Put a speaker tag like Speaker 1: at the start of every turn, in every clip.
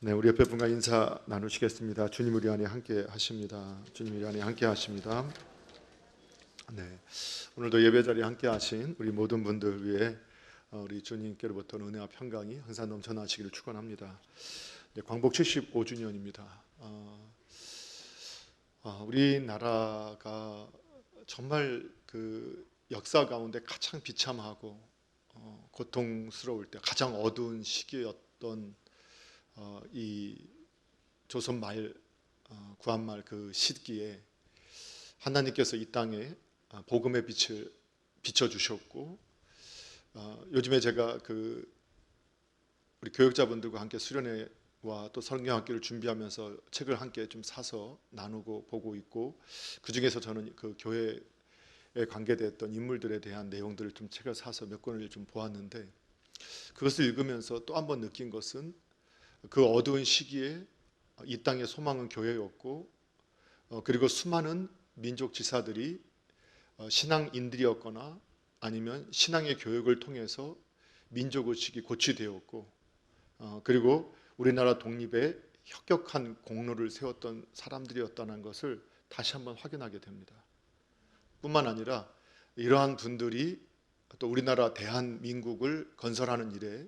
Speaker 1: 네, 우리 옆에 분과 인사 나누시겠습니다. 주님 우리 안에 함께 하십니다. 주님 우리 안에 함께 하십니다. 네, 오늘도 예배 자리에 함께 하신 우리 모든 분들 위해 우리 주님께로부터 은혜와 평강이 항상 넘쳐나시기를 축원합니다. 네, 광복 75주년입니다. 우리나라가 정말 그 역사 가운데 가장 비참하고 고통스러울 때 가장 어두운 시기였던 이 조선 말 구한말 그 시기에 하나님께서 이 땅에 복음의 빛을 비춰 주셨고, 요즘에 제가 우리 교육자분들과 함께 수련회와 또 성경학교를 준비하면서 책을 함께 좀 사서 나누고 보고 있고, 그 중에서 저는 그 교회에 관계됐던 인물들에 대한 내용들을 좀 책을 사서 몇 권을 좀 보았는데, 그것을 읽으면서 또 한 번 느낀 것은 그 어두운 시기에 이 땅의 소망은 교회였고, 그리고 수많은 민족 지사들이 신앙인들이었거나 아니면 신앙의 교육을 통해서 민족의식이 고취되었고, 그리고 우리나라 독립에 혁혁한 공로를 세웠던 사람들이었다는 것을 다시 한번 확인하게 됩니다. 뿐만 아니라 이러한 분들이 또 우리나라 대한민국을 건설하는 일에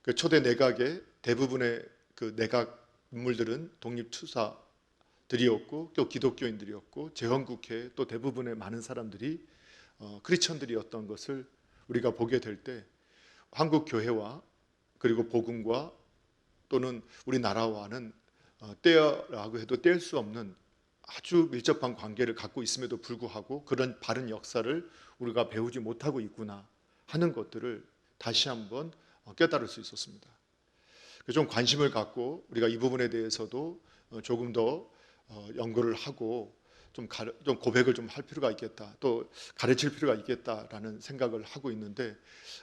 Speaker 1: 그 초대 내각의 대부분의 그 내각 인물들은 독립투사들이었고, 또 기독교인들이었고, 재헌국회 또 대부분의 많은 사람들이 크리스천들이었던 것을 우리가 보게 될 때, 한국 교회와 그리고 복음과 또는 우리나라와는 떼어라고 해도 뗄 수 없는 아주 밀접한 관계를 갖고 있음에도 불구하고 그런 바른 역사를 우리가 배우지 못하고 있구나 하는 것들을 다시 한번 깨달을 수 있었습니다. 좀 관심을 갖고 우리가 이 부분에 대해서도 조금 더 연구를 하고 좀 고백을 좀 할 필요가 있겠다, 또 가르칠 필요가 있겠다라는 생각을 하고 있는데,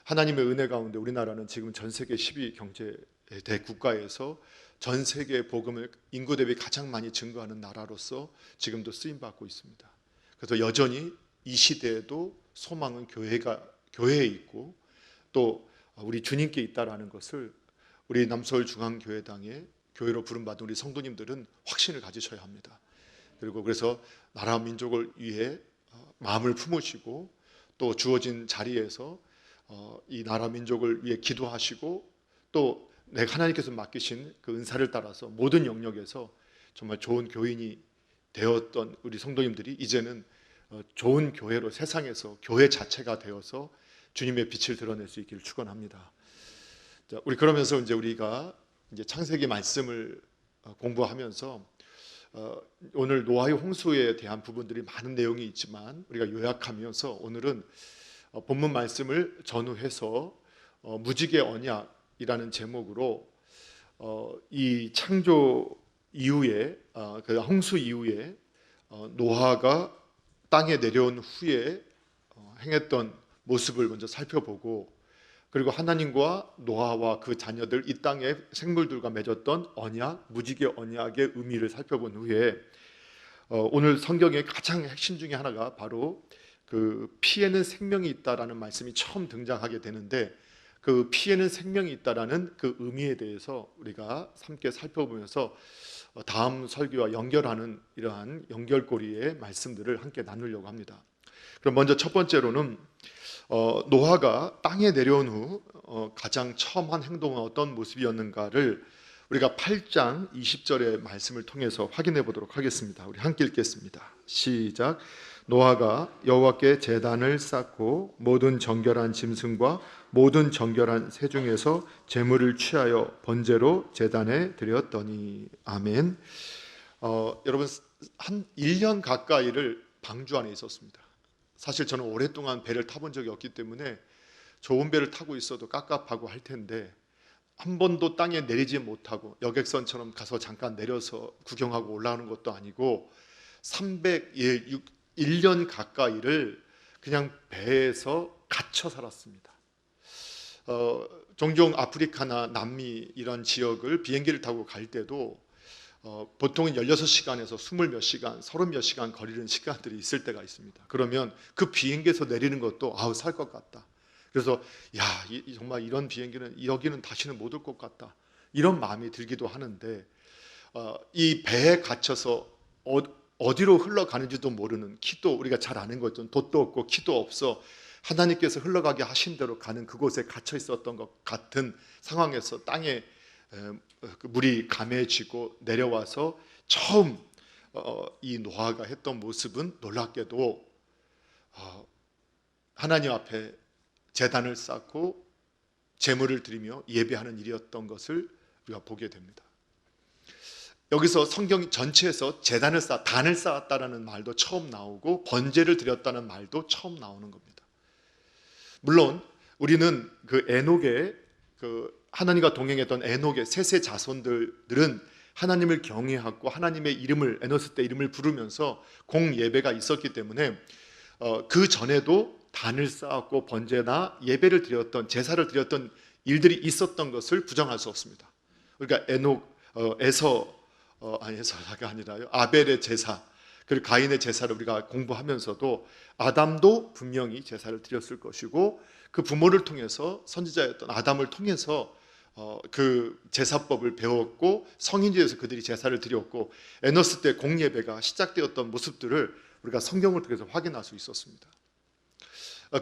Speaker 1: 하나님의 은혜 가운데 우리나라는 지금 전 세계 10위 경제 대국가에서 전 세계 복음을 인구 대비 가장 많이 증거하는 나라로서 지금도 쓰임 받고 있습니다. 그래서 여전히 이 시대에도 소망은 교회에 있고 또 우리 주님께 있다라는 것을 우리 남서울 중앙교회당의 교회로 부름받은 우리 성도님들은 확신을 가지셔야 합니다. 그리고 그래서 나라 민족을 위해 마음을 품으시고, 또 주어진 자리에서 이 나라 민족을 위해 기도하시고, 또 내가 하나님께서 맡기신 그 은사를 따라서 모든 영역에서 정말 좋은 교인이 되었던 우리 성도님들이 이제는 좋은 교회로 세상에서 교회 자체가 되어서 주님의 빛을 드러낼 수 있기를 축원합니다. 자, 우리 그러면서 이제 우리가 이제 창세기 말씀을 공부하면서 오늘 노아의 홍수에 대한 부분들이 많은 내용이 있지만 우리가 요약하면서 오늘은 본문 말씀을 전후해서 무지개 언약이라는 제목으로 이 창조 이후에 그 홍수 이후에 노아가 땅에 내려온 후에 행했던 모습을 먼저 살펴보고, 그리고 하나님과 노아와 그 자녀들 이 땅의 생물들과 맺었던 언약, 무지개 언약의 의미를 살펴본 후에 오늘 성경의 가장 핵심 중에 하나가 바로 그 피에는 생명이 있다라는 말씀이 처음 등장하게 되는데, 그 피에는 생명이 있다라는 그 의미에 대해서 우리가 함께 살펴보면서 다음 설교와 연결하는 이러한 연결고리의 말씀들을 함께 나누려고 합니다. 그럼 먼저 첫 번째로는 노아가 땅에 내려온 후 가장 처음 한 행동은 어떤 모습이었는가를 우리가 8장 20절의 말씀을 통해서 확인해 보도록 하겠습니다. 우리 함께 읽겠습니다. 시작. 노아가 여호와께 제단을 쌓고 모든 정결한 짐승과 모든 정결한 새 중에서 제물을 취하여 번제로 제단에 드렸더니. 아멘. 여러분, 한 1년 가까이를 방주 안에 있었습니다. 사실 저는 오랫동안 배를 타본 적이 없기 때문에 좋은 배를 타고 있어도 깝깝하고 할 텐데, 한 번도 땅에 내리지 못하고 여객선처럼 가서 잠깐 내려서 구경하고 올라오는 것도 아니고 1년 가까이를 그냥 배에서 갇혀 살았습니다. 종종 아프리카나 남미 이런 지역을 비행기를 타고 갈 때도 보통은 16시간에서 20 몇 시간, 30 몇 시간 거리는 시간들이 있을 때가 있습니다. 그러면 그 비행기에서 내리는 것도 살 것 같다. 그래서 정말 이런 비행기는 여기는 다시는 못 올 것 같다. 이런 마음이 들기도 하는데 이 배에 갇혀서 어디로 흘러가는지도 모르는, 키도 우리가 잘 아는 것처럼 돛도 없고 키도 없어 하나님께서 흘러가게 하신 대로 가는 그곳에 갇혀 있었던 것 같은 상황에서 땅에 물이 감해지고 내려와서 처음 이 노아가 했던 모습은 놀랍게도 하나님 앞에 제단을 쌓고 제물을 드리며 예배하는 일이었던 것을 우리가 보게 됩니다. 여기서 성경 전체에서 단을 쌓았다라는 말도 처음 나오고 번제를 드렸다는 말도 처음 나오는 겁니다. 물론 우리는 그 에녹의 하나님과 동행했던 에녹의 셋의 자손들은 하나님을 경외하고 하나님의 이름을 에노스 때 이름을 부르면서 공예배가 있었기 때문에 그 전에도 단을 쌓았고 번제나 예배를 드렸던, 제사를 드렸던 일들이 있었던 것을 부정할 수 없습니다. 그러니까 에서가 아니라요, 아벨의 제사 그리고 가인의 제사를 우리가 공부하면서도 아담도 분명히 제사를 드렸을 것이고 그 부모를 통해서 선지자였던 아담을 통해서 그 제사법을 배웠고 성인지에서 그들이 제사를 드렸고 에노스 때 공예배가 시작되었던 모습들을 우리가 성경을 통해서 확인할 수 있었습니다.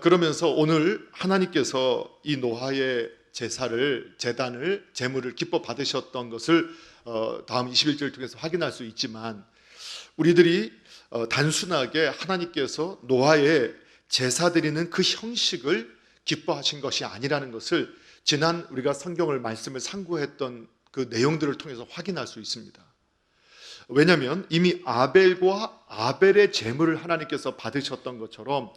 Speaker 1: 그러면서 오늘 하나님께서 이 노아의 제단을 제물을 기뻐 받으셨던 것을 다음 21절을 통해서 확인할 수 있지만 우리들이 단순하게 하나님께서 노아의 제사 드리는 그 형식을 기뻐하신 것이 아니라는 것을 지난 우리가 성경을 말씀을 참고했던 그 내용들을 통해서 확인할 수 있습니다. 왜냐하면 이미 아벨의 제물을 하나님께서 받으셨던 것처럼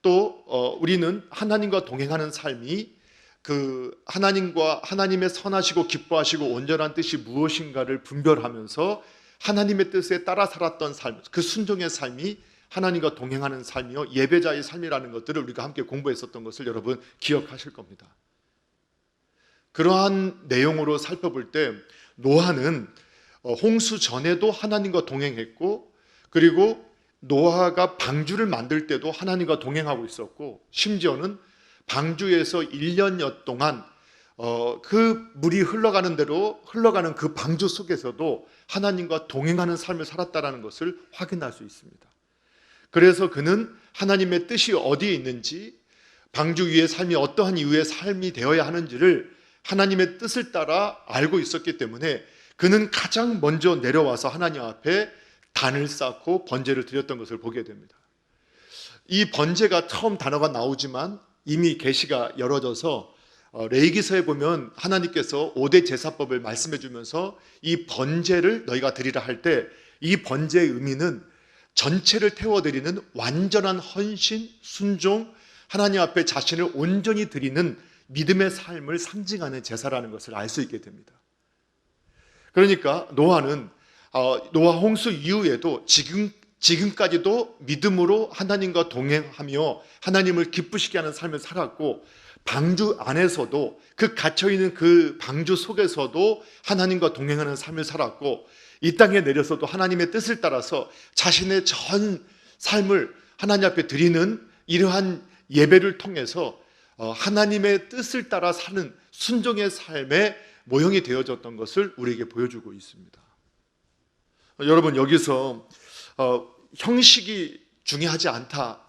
Speaker 1: 또 우리는 하나님과 동행하는 삶이 그 하나님의 선하시고 기뻐하시고 온전한 뜻이 무엇인가를 분별하면서 하나님의 뜻에 따라 살았던 삶, 그 순종의 삶이 하나님과 동행하는 삶이요 예배자의 삶이라는 것들을 우리가 함께 공부했었던 것을 여러분 기억하실 겁니다. 그러한 내용으로 살펴볼 때 노아는 홍수 전에도 하나님과 동행했고 그리고 노아가 방주를 만들 때도 하나님과 동행하고 있었고 심지어는 방주에서 1년여 동안 그 물이 흘러가는 대로 흘러가는 그 방주 속에서도 하나님과 동행하는 삶을 살았다는 것을 확인할 수 있습니다. 그래서 그는 하나님의 뜻이 어디에 있는지 방주 위의 삶이 어떠한 이유의 삶이 되어야 하는지를 하나님의 뜻을 따라 알고 있었기 때문에 그는 가장 먼저 내려와서 하나님 앞에 단을 쌓고 번제를 드렸던 것을 보게 됩니다. 이 번제가 처음 단어가 나오지만 이미 계시가 열어져서 레위기서에 보면 하나님께서 5대 제사법을 말씀해 주면서 이 번제를 너희가 드리라 할 때 이 번제의 의미는 전체를 태워드리는 완전한 헌신, 순종, 하나님 앞에 자신을 온전히 드리는 믿음의 삶을 상징하는 제사라는 것을 알 수 있게 됩니다. 그러니까 노아 홍수 이후에도 지금까지도 믿음으로 하나님과 동행하며 하나님을 기쁘시게 하는 삶을 살았고 방주 안에서도 그 갇혀있는 그 방주 속에서도 하나님과 동행하는 삶을 살았고 이 땅에 내려서도 하나님의 뜻을 따라서 자신의 전 삶을 하나님 앞에 드리는 이러한 예배를 통해서 하나님의 뜻을 따라 사는 순종의 삶의 모형이 되어졌던 것을 우리에게 보여주고 있습니다. 여러분 여기서 형식이 중요하지 않다,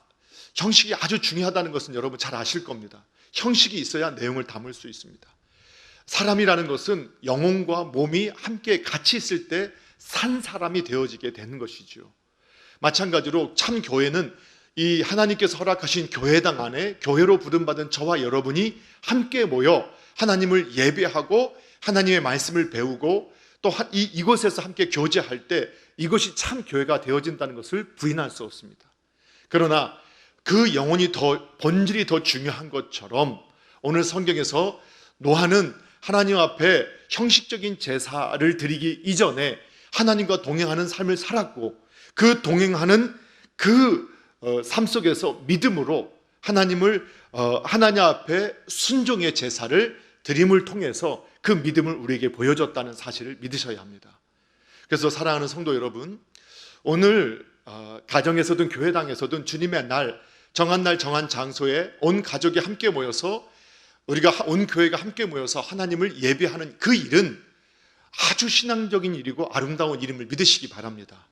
Speaker 1: 형식이 아주 중요하다는 것은 여러분 잘 아실 겁니다. 형식이 있어야 내용을 담을 수 있습니다. 사람이라는 것은 영혼과 몸이 함께 같이 있을 때 산 사람이 되어지게 되는 것이죠. 마찬가지로 참 교회는 이 하나님께서 허락하신 교회당 안에 교회로 부름받은 저와 여러분이 함께 모여 하나님을 예배하고 하나님의 말씀을 배우고 또 이곳에서 함께 교제할 때 이것이 참 교회가 되어진다는 것을 부인할 수 없습니다. 그러나 그 영혼이 본질이 더 중요한 것처럼 오늘 성경에서 노아는 하나님 앞에 형식적인 제사를 드리기 이전에 하나님과 동행하는 삶을 살았고 그 동행하는 그 삶 속에서 믿음으로 하나님 앞에 순종의 제사를 드림을 통해서 그 믿음을 우리에게 보여줬다는 사실을 믿으셔야 합니다. 그래서 사랑하는 성도 여러분, 오늘 가정에서든 교회당에서든 주님의 날, 정한 장소에 온 가족이 함께 모여서 우리가 온 교회가 함께 모여서 하나님을 예배하는 그 일은 아주 신앙적인 일이고 아름다운 일임을 믿으시기 바랍니다.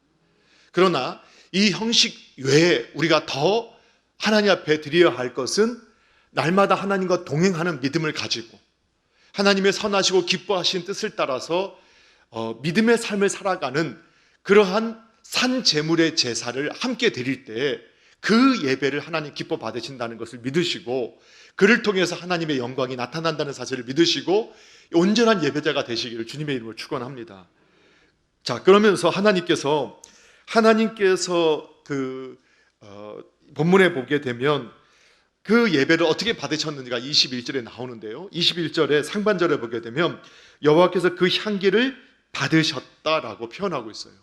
Speaker 1: 그러나 이 형식 외에 우리가 더 하나님 앞에 드려야 할 것은 날마다 하나님과 동행하는 믿음을 가지고 하나님의 선하시고 기뻐하신 뜻을 따라서 믿음의 삶을 살아가는 그러한 산 제물의 제사를 함께 드릴 때 그 예배를 하나님 기뻐 받으신다는 것을 믿으시고 그를 통해서 하나님의 영광이 나타난다는 사실을 믿으시고 온전한 예배자가 되시기를 주님의 이름으로 축원합니다. 자, 그러면서 하나님께서 본문에 보게 되면 그 예배를 어떻게 받으셨는지가 21절에 나오는데요. 21절에 상반절에 보게 되면 여호와께서 그 향기를 받으셨다라고 표현하고 있어요.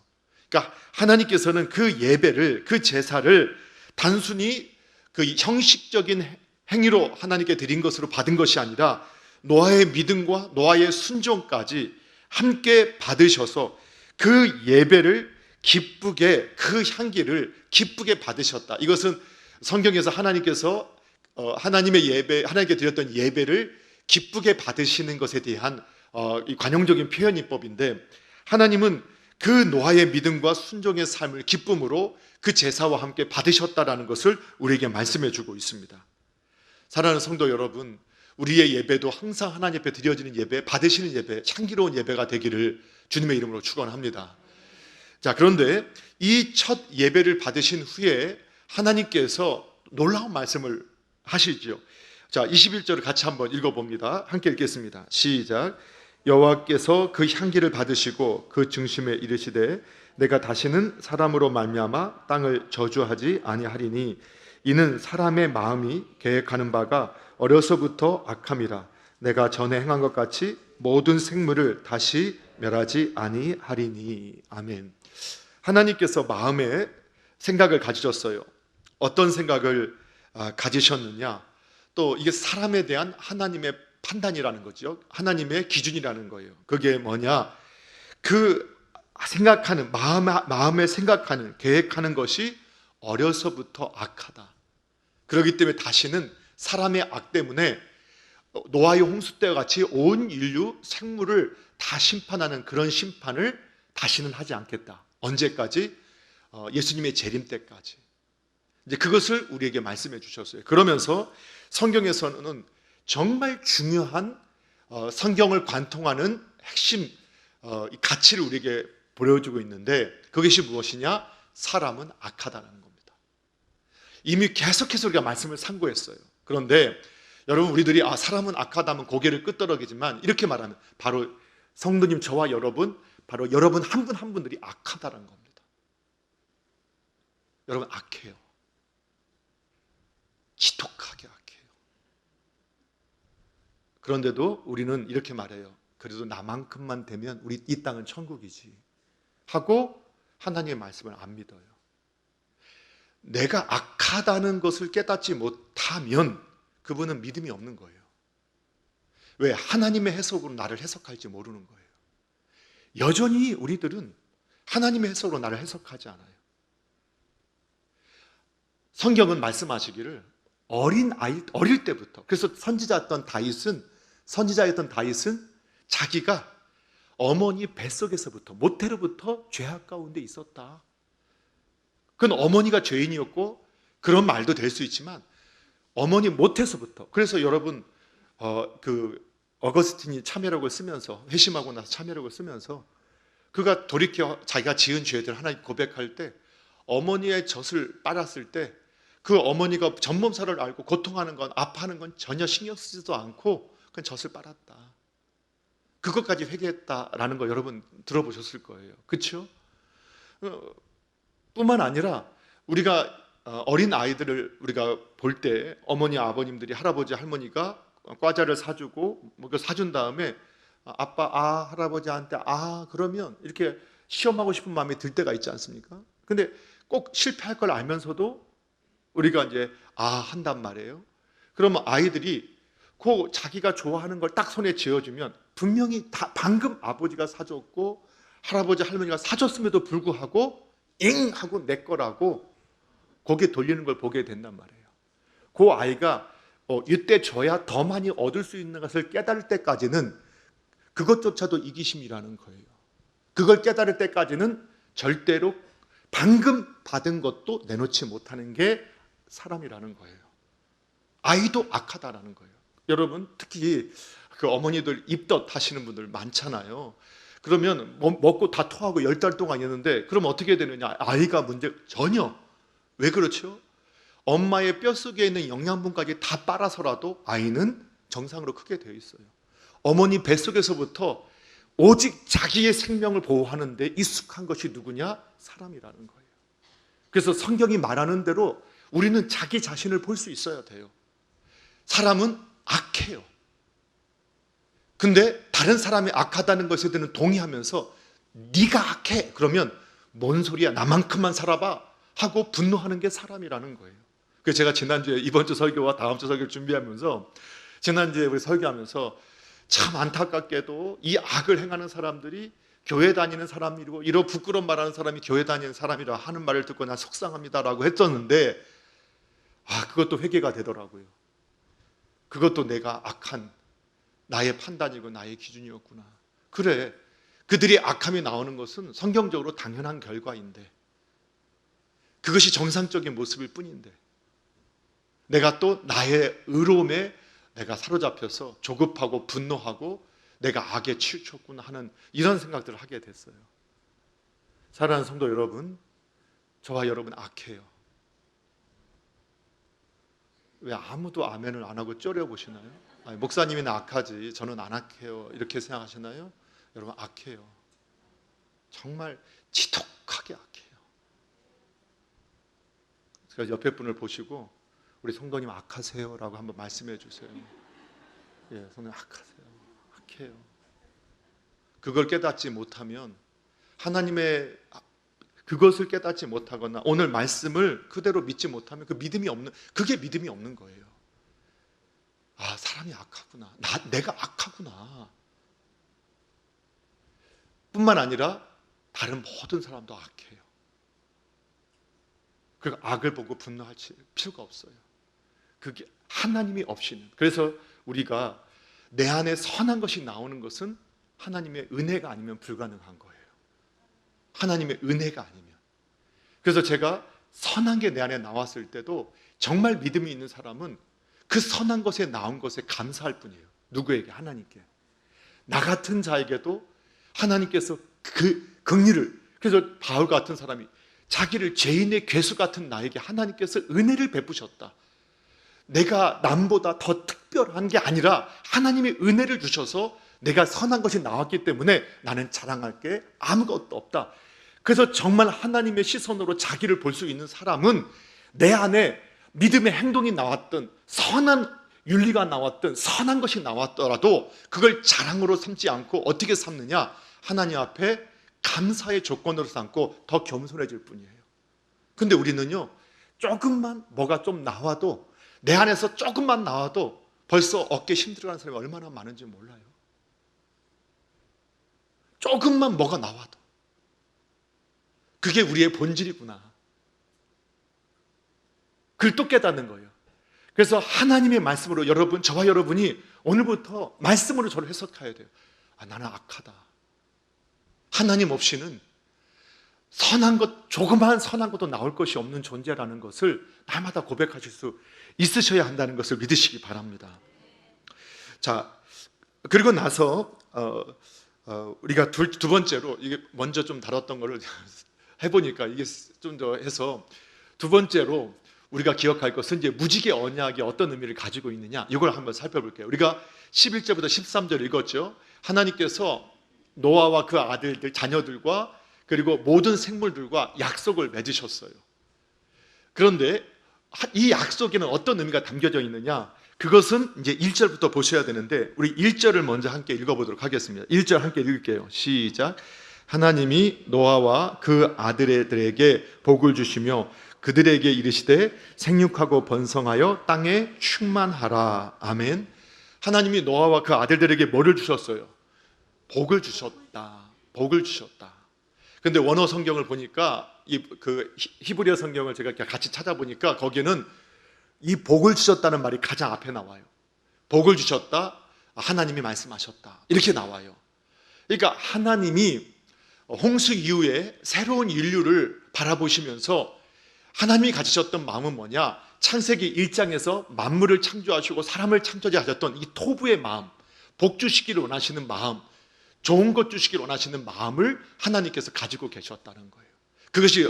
Speaker 1: 그러니까 하나님께서는 그 예배를, 그 제사를 단순히 그 형식적인 행위로 하나님께 드린 것으로 받은 것이 아니라 노아의 믿음과 노아의 순종까지 함께 받으셔서 그 예배를 기쁘게, 그 향기를 기쁘게 받으셨다. 이것은 성경에서 하나님께서 하나님의 예배, 하나님께 드렸던 예배를 기쁘게 받으시는 것에 대한 이 관용적인 표현이법인데, 하나님은 그 노아의 믿음과 순종의 삶을 기쁨으로 그 제사와 함께 받으셨다라는 것을 우리에게 말씀해 주고 있습니다. 사랑하는 성도 여러분, 우리의 예배도 항상 하나님 앞에 드려지는 예배, 받으시는 예배, 향기로운 예배가 되기를 주님의 이름으로 축원합니다. 자, 그런데 이 첫 예배를 받으신 후에 하나님께서 놀라운 말씀을 하시죠. 자, 21절을 같이 한번 읽어봅니다. 함께 읽겠습니다. 시작. 여호와께서 그 향기를 받으시고 그 중심에 이르시되 내가 다시는 사람으로 말미암아 땅을 저주하지 아니하리니 이는 사람의 마음이 계획하는 바가 어려서부터 악함이라. 내가 전에 행한 것 같이 모든 생물을 다시 멸하지 아니하리니. 아멘. 하나님께서 마음에 생각을 가지셨어요. 어떤 생각을 가지셨느냐? 또 이게 사람에 대한 하나님의 판단이라는 거죠. 하나님의 기준이라는 거예요. 그게 뭐냐? 그 생각하는, 마음에 생각하는, 계획하는 것이 어려서부터 악하다. 그렇기 때문에 다시는 사람의 악 때문에 노아의 홍수 때와 같이 온 인류 생물을 다 심판하는 그런 심판을 다시는 하지 않겠다. 언제까지? 예수님의 재림 때까지. 이제 그것을 우리에게 말씀해 주셨어요. 그러면서 성경에서는 정말 중요한 성경을 관통하는 핵심 가치를 우리에게 보여주고 있는데, 그것이 무엇이냐? 사람은 악하다는 겁니다. 이미 계속해서 우리가 말씀을 상고했어요. 그런데 여러분, 우리들이 사람은 악하다면 고개를 끄덕이지만 이렇게 말하면 바로 성도님, 저와 여러분, 바로 여러분 한 분 한 분들이 악하다는 겁니다. 여러분 악해요. 지독하게 악해요. 그런데도 우리는 이렇게 말해요. 그래도 나만큼만 되면 우리 이 땅은 천국이지 하고 하나님의 말씀을 안 믿어요. 내가 악하다는 것을 깨닫지 못하면 그분은 믿음이 없는 거예요. 왜? 하나님의 해석으로 나를 해석할지 모르는 거예요. 여전히 우리들은 하나님의 해석으로 나를 해석하지 않아요. 성경은 말씀하시기를 어릴 때부터, 그래서 선지자였던 다윗은 자기가 어머니 뱃속에서부터, 모태로부터 죄악 가운데 있었다. 그건 어머니가 죄인이었고 그런 말도 될 수 있지만 어머니 모태서부터. 그래서 여러분 어거스틴이 참회록을 쓰면서, 회심하고 나서 참회록을 쓰면서 그가 돌이켜 자기가 지은 죄들 하나님 고백할 때 어머니의 젖을 빨았을 때 그 어머니가 전몸살을 앓고 고통하는 건, 아파하는 건 전혀 신경 쓰지도 않고 그냥 젖을 빨았다. 그것까지 회개했다라는 거 여러분 들어보셨을 거예요. 그렇죠? 뿐만 아니라 우리가 어린 아이들을 우리가 볼 때 어머니, 아버님들이, 할아버지, 할머니가 과자를 사주고 뭐 사준 다음에 아빠, 할아버지한테 그러면 이렇게 시험하고 싶은 마음이 들 때가 있지 않습니까? 근데 꼭 실패할 걸 알면서도 우리가 이제 한단 말이에요. 그러면 아이들이 그 자기가 좋아하는 걸 딱 손에 쥐어주면 분명히 다 방금 아버지가 사줬고 할아버지, 할머니가 사줬음에도 불구하고 잉 하고 내 거라고 고개 돌리는 걸 보게 된단 말이에요. 그 아이가 이때 줘야 더 많이 얻을 수 있는 것을 깨달을 때까지는 그것조차도 이기심이라는 거예요. 그걸 깨달을 때까지는 절대로 방금 받은 것도 내놓지 못하는 게 사람이라는 거예요. 아이도 악하다라는 거예요. 여러분, 특히 그 어머니들 입덧 하시는 분들 많잖아요. 그러면 먹고 다 토하고 10달 동안 있는데 그럼 어떻게 되느냐? 아이가 문제 전혀. 왜 그렇죠? 엄마의 뼛속에 있는 영양분까지 다 빨아서라도 아이는 정상으로 크게 되어 있어요. 어머니 뱃속에서부터 오직 자기의 생명을 보호하는데 익숙한 것이 누구냐? 사람이라는 거예요. 그래서 성경이 말하는 대로 우리는 자기 자신을 볼 수 있어야 돼요. 사람은 악해요. 근데 다른 사람이 악하다는 것에 대해서 동의하면서 네가 악해 그러면 뭔 소리야, 나만큼만 살아봐 하고 분노하는 게 사람이라는 거예요. 그래서 제가 지난주에 이번 주 설교와 다음 주 설교를 준비하면서 지난주에 우리 설교하면서 참 안타깝게도 이 악을 행하는 사람들이 교회 다니는 사람이고 이런 부끄러운 말하는 사람이 교회 다니는 사람이라 하는 말을 듣고 난 속상합니다라고 했었는데 그것도 회개가 되더라고요. 그것도 내가 악한 나의 판단이고 나의 기준이었구나. 그래, 그들이 악함이 나오는 것은 성경적으로 당연한 결과인데 그것이 정상적인 모습일 뿐인데 내가 또 나의 의로움에 내가 사로잡혀서 조급하고 분노하고 내가 악에 치우쳤구나 하는 이런 생각들을 하게 됐어요. 사랑하는 성도 여러분, 저와 여러분 악해요. 왜 아무도 아멘을 안 하고 쫄여보시나요? 목사님이나 악하지 저는 안 악해요 이렇게 생각하시나요? 여러분 악해요. 정말 지독하게 악해요. 그래서 옆에 분을 보시고 우리 성도님 악하세요 라고 한번 말씀해 주세요. 예, 성도님 악하세요. 악해요. 그걸 깨닫지 못하면 하나님의 그것을 깨닫지 못하거나 오늘 말씀을 그대로 믿지 못하면 그게 믿음이 없는 거예요. 사람이 악하구나. 내가 악하구나. 뿐만 아니라 다른 모든 사람도 악해요. 그리고 악을 보고 분노할 필요가 없어요. 그게 하나님이 없이는. 그래서 우리가 내 안에 선한 것이 나오는 것은 하나님의 은혜가 아니면 불가능한 거예요. 하나님의 은혜가 아니면. 그래서 제가 선한 게 내 안에 나왔을 때도 정말 믿음이 있는 사람은 그 선한 것에 나온 것에 감사할 뿐이에요. 누구에게? 하나님께. 나 같은 자에게도 하나님께서 그 긍휼을, 그래서 바울 같은 사람이 자기를 죄인의 괴수 같은 나에게 하나님께서 은혜를 베푸셨다. 내가 남보다 더 특별한 게 아니라 하나님의 은혜를 주셔서 내가 선한 것이 나왔기 때문에 나는 자랑할 게 아무것도 없다. 그래서 정말 하나님의 시선으로 자기를 볼 수 있는 사람은 내 안에 믿음의 행동이 나왔던 선한 윤리가 나왔던 선한 것이 나왔더라도 그걸 자랑으로 삼지 않고 어떻게 삼느냐? 하나님 앞에 감사의 조건으로 삼고 더 겸손해질 뿐이에요. 근데 우리는요, 조금만 뭐가 좀 나와도 내 안에서 조금만 나와도 벌써 어깨 힘들어하는 사람이 얼마나 많은지 몰라요. 조금만 뭐가 나와도 그게 우리의 본질이구나. 그걸 또 깨닫는 거예요. 그래서 하나님의 말씀으로 저와 여러분이 오늘부터 말씀으로 저를 해석해야 돼요. 나는 악하다. 하나님 없이는 선한 것, 조그마한 선한 것도 나올 것이 없는 존재라는 것을 날마다 고백하실 수 있으셔야 한다는 것을 믿으시기 바랍니다. 자, 그리고 나서 우리가 두 번째로 이게 먼저 좀 다뤘던 거를 해보니까 이게 좀 더 해서 두 번째로 우리가 기억할 것은 이제 무지개 언약이 어떤 의미를 가지고 있느냐, 이걸 한번 살펴볼게요. 우리가 11절부터 13절 읽었죠. 하나님께서 노아와 그 아들들, 자녀들과 그리고 모든 생물들과 약속을 맺으셨어요. 그런데 이 약속에는 어떤 의미가 담겨져 있느냐, 그것은 이제 1절부터 보셔야 되는데 우리 1절을 먼저 함께 읽어보도록 하겠습니다. 1절 함께 읽을게요. 시작. 하나님이 노아와 그 아들들에게 복을 주시며 그들에게 이르시되 생육하고 번성하여 땅에 충만하라. 아멘. 하나님이 노아와 그 아들들에게 뭐를 주셨어요? 복을 주셨다. 복을 주셨다. 근데 원어 성경을 보니까 그 히브리어 성경을 제가 같이 찾아보니까 거기에는 이 복을 주셨다는 말이 가장 앞에 나와요. 복을 주셨다, 하나님이 말씀하셨다, 이렇게 나와요. 그러니까 하나님이 홍수 이후에 새로운 인류를 바라보시면서 하나님이 가지셨던 마음은 뭐냐? 창세기 1장에서 만물을 창조하시고 사람을 창조하셨던 이 토부의 마음, 복 주시기를 원하시는 마음, 좋은 것 주시기를 원하시는 마음을 하나님께서 가지고 계셨다는 거예요. 그것이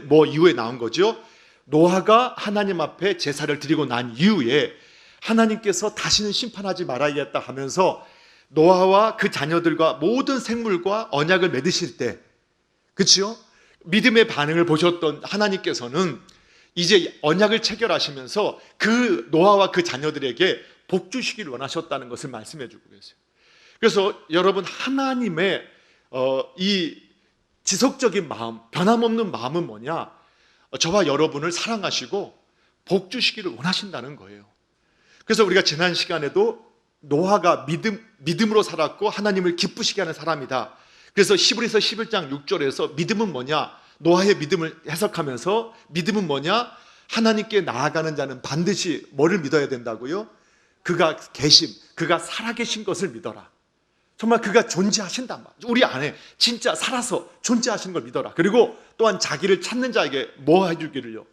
Speaker 1: 뭐 이후에 나온 거죠? 노아가 하나님 앞에 제사를 드리고 난 이후에 하나님께서 다시는 심판하지 말아야겠다 하면서 노아와 그 자녀들과 모든 생물과 언약을 맺으실 때, 그렇죠? 믿음의 반응을 보셨던 하나님께서는 이제 언약을 체결하시면서 그 노아와 그 자녀들에게 복 주시기를 원하셨다는 것을 말씀해 주고 계세요. 그래서 여러분, 하나님의 이 지속적인 마음, 변함없는 마음은 뭐냐? 저와 여러분을 사랑하시고 복 주시기를 원하신다는 거예요. 그래서 우리가 지난 시간에도 노아가 믿음으로 살았고 하나님을 기쁘시게 하는 사람이다. 그래서 히브리서 11장 6절에서 믿음은 뭐냐? 노아의 믿음을 해석하면서 믿음은 뭐냐? 하나님께 나아가는 자는 반드시 뭐를 믿어야 된다고요? 그가 계심, 그가 살아계신 것을 믿어라. 정말 그가 존재하신단 말이죠. 우리 안에 진짜 살아서 존재하시는 걸 믿어라. 그리고 또한 자기를 찾는 자에게 뭐 해주기를요?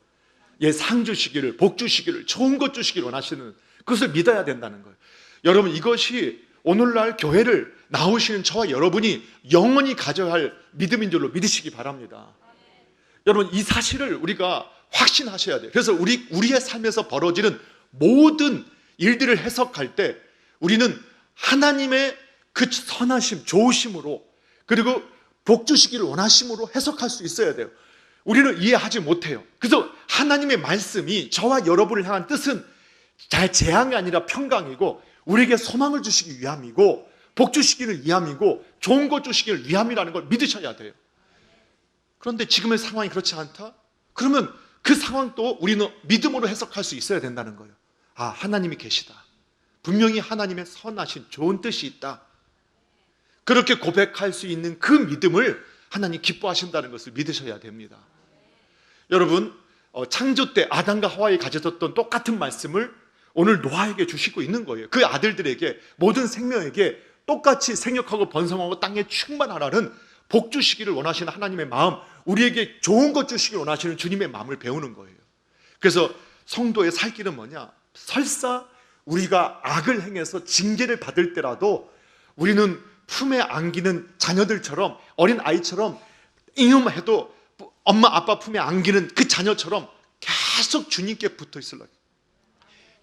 Speaker 1: 상 주시기를, 복 주시기를, 좋은 것 주시기를 원하시는 그것을 믿어야 된다는 거예요. 여러분, 이것이 오늘날 교회를 나오시는 저와 여러분이 영원히 가져야 할 믿음인 줄로 믿으시기 바랍니다. 여러분, 이 사실을 우리가 확신하셔야 돼요. 그래서 우리의 삶에서 벌어지는 모든 일들을 해석할 때 우리는 하나님의 그 선하심, 좋으심으로, 그리고 복 주시기를 원하심으로 해석할 수 있어야 돼요. 우리는 이해하지 못해요. 그래서 하나님의 말씀이 저와 여러분을 향한 뜻은 재앙이 아니라 평강이고 우리에게 소망을 주시기 위함이고 복 주시기를 위함이고 좋은 것 주시기를 위함이라는 걸 믿으셔야 돼요. 그런데 지금의 상황이 그렇지 않다? 그러면 그 상황도 우리는 믿음으로 해석할 수 있어야 된다는 거예요. 아, 하나님이 계시다. 분명히 하나님의 선하신 좋은 뜻이 있다. 그렇게 고백할 수 있는 그 믿음을 하나님 기뻐하신다는 것을 믿으셔야 됩니다. 여러분, 창조 때 아담과 하와에 가졌던 똑같은 말씀을 오늘 노아에게 주시고 있는 거예요. 그 아들들에게, 모든 생명에게 똑같이 생육하고 번성하고 땅에 충만하라는 복 주시기를 원하시는 하나님의 마음, 우리에게 좋은 것 주시기를 원하시는 주님의 마음을 배우는 거예요. 그래서 성도의 살 길은 뭐냐? 설사 우리가 악을 행해서 징계를 받을 때라도 우리는 품에 안기는 자녀들처럼, 어린 아이처럼 잉여해도 엄마 아빠 품에 안기는 그 자녀처럼 계속 주님께 붙어 있으려고,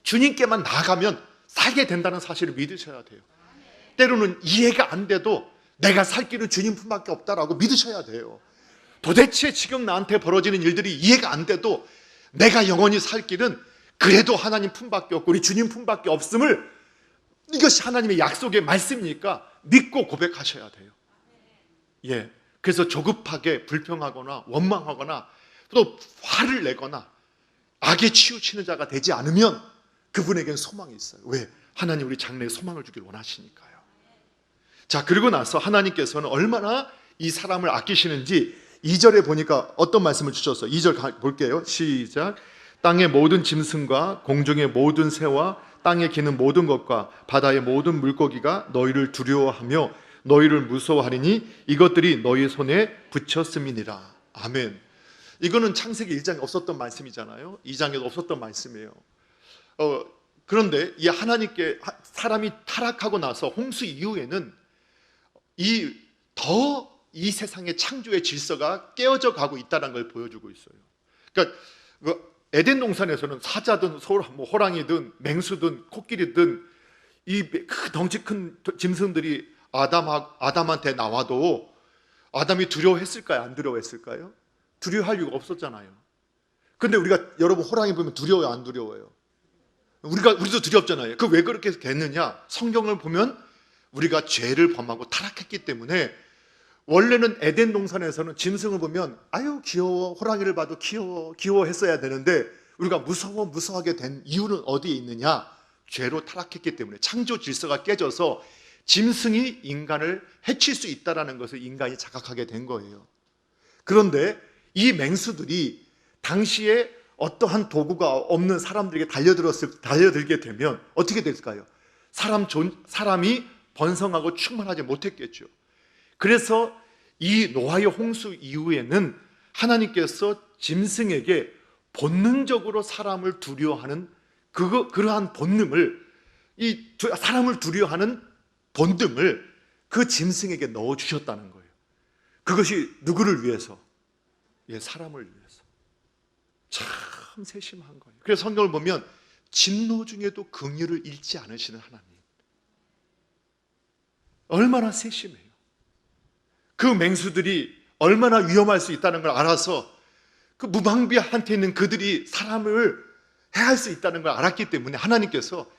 Speaker 1: 주님께만 나아가면 살게 된다는 사실을 믿으셔야 돼요. 때로는 이해가 안 돼도 내가 살 길은 주님 품밖에 없다라고 믿으셔야 돼요. 도대체 지금 나한테 벌어지는 일들이 이해가 안 돼도 내가 영원히 살 길은 그래도 하나님 품밖에 없고 우리 주님 품밖에 없음을, 이것이 하나님의 약속의 말씀이니까 믿고 고백하셔야 돼요. 예. 그래서 조급하게 불평하거나 원망하거나 또 화를 내거나 악에 치우치는 자가 되지 않으면 그분에게는 소망이 있어요. 왜? 하나님 우리 장래에 소망을 주길 원하시니까요. 자, 그리고 나서 하나님께서는 얼마나 이 사람을 아끼시는지 2절에 보니까 어떤 말씀을 주셨어요. 2절 볼게요. 시작. 땅의 모든 짐승과 공중의 모든 새와 땅에 기는 모든 것과 바다의 모든 물고기가 너희를 두려워하며 너희를 무서워하리니 이것들이 너희 손에 붙였음이니라. 아멘. 이거는 창세기 1장에 없었던 말씀이잖아요. 2장에도 없었던 말씀이에요. 그런데 이 하나님께 사람이 타락하고 나서 홍수 이후에는 이 세상의 창조의 질서가 깨어져 가고 있다는 걸 보여주고 있어요. 그러니까 에덴 동산에서는 사자든 호랑이든 맹수든 코끼리든 이 덩치 큰 짐승들이 아담한테 나와도 아담이 두려워했을까요? 안 두려워했을까요? 두려워할 이유가 없었잖아요. 근데 우리가 여러분 호랑이 보면 두려워요? 안 두려워요? 우리도 두렵잖아요. 그 왜 그렇게 됐느냐? 성경을 보면 우리가 죄를 범하고 타락했기 때문에, 원래는 에덴 동산에서는 짐승을 보면 아유 귀여워, 호랑이를 봐도 귀여워 했어야 되는데 우리가 무서워하게 된 이유는 어디에 있느냐? 죄로 타락했기 때문에 창조 질서가 깨져서 짐승이 인간을 해칠 수 있다는 것을 인간이 자각하게 된 거예요. 그런데 이 맹수들이 당시에 어떠한 도구가 없는 사람들에게 달려들게 되면 어떻게 될까요? 사람이 번성하고 충만하지 못했겠죠. 그래서 이 노아의 홍수 이후에는 하나님께서 짐승에게 본능적으로 사람을 두려워하는 그러한 본능을, 이 사람을 두려워하는 본능을 그 짐승에게 넣어주셨다는 거예요. 그것이 누구를 위해서? 사람을 위해서. 참 세심한 거예요. 그래서 성경을 보면 진노 중에도 긍휼을 잃지 않으시는 하나님, 얼마나 세심해요. 그 맹수들이 얼마나 위험할 수 있다는 걸 알아서 그 무방비한테 있는 그들이 사람을 해할 수 있다는 걸 알았기 때문에 하나님께서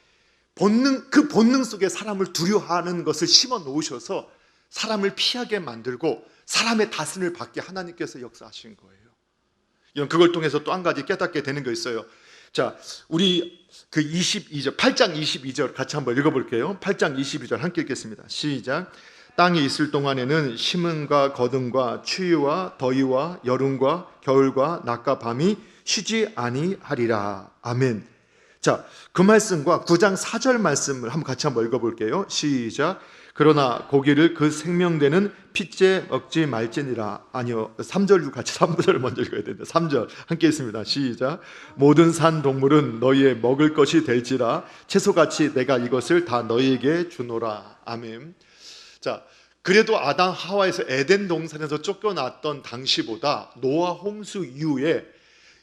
Speaker 1: 그 본능 속에 사람을 두려워하는 것을 심어 놓으셔서 사람을 피하게 만들고 사람의 다스림을 받게 하나님께서 역사하신 거예요. 그걸 통해서 또 한 가지 깨닫게 되는 거 있어요. 자, 우리 그 22절, 8장 22절 같이 한번 읽어볼게요. 8장 22절 함께 읽겠습니다. 시작. 땅에 있을 동안에는 심음과 거둠과 추위와 더위와 여름과 겨울과 낮과 밤이 쉬지 아니하리라. 아멘. 자, 그 말씀과 9장 4절 말씀을 같이 한번 읽어볼게요. 시작. 그러나 고기를 그 생명되는 핏째 먹지 말지니라. 아니요, 3절 같이 3절 먼저 읽어야 되는데 3절 함께 있습니다. 시작. 모든 산 동물은 너희의 먹을 것이 될지라 채소같이 내가 이것을 다 너희에게 주노라. 아멘. 자, 그래도 아담 하와에서 에덴 동산에서 쫓겨났던 당시보다 노아 홍수 이후에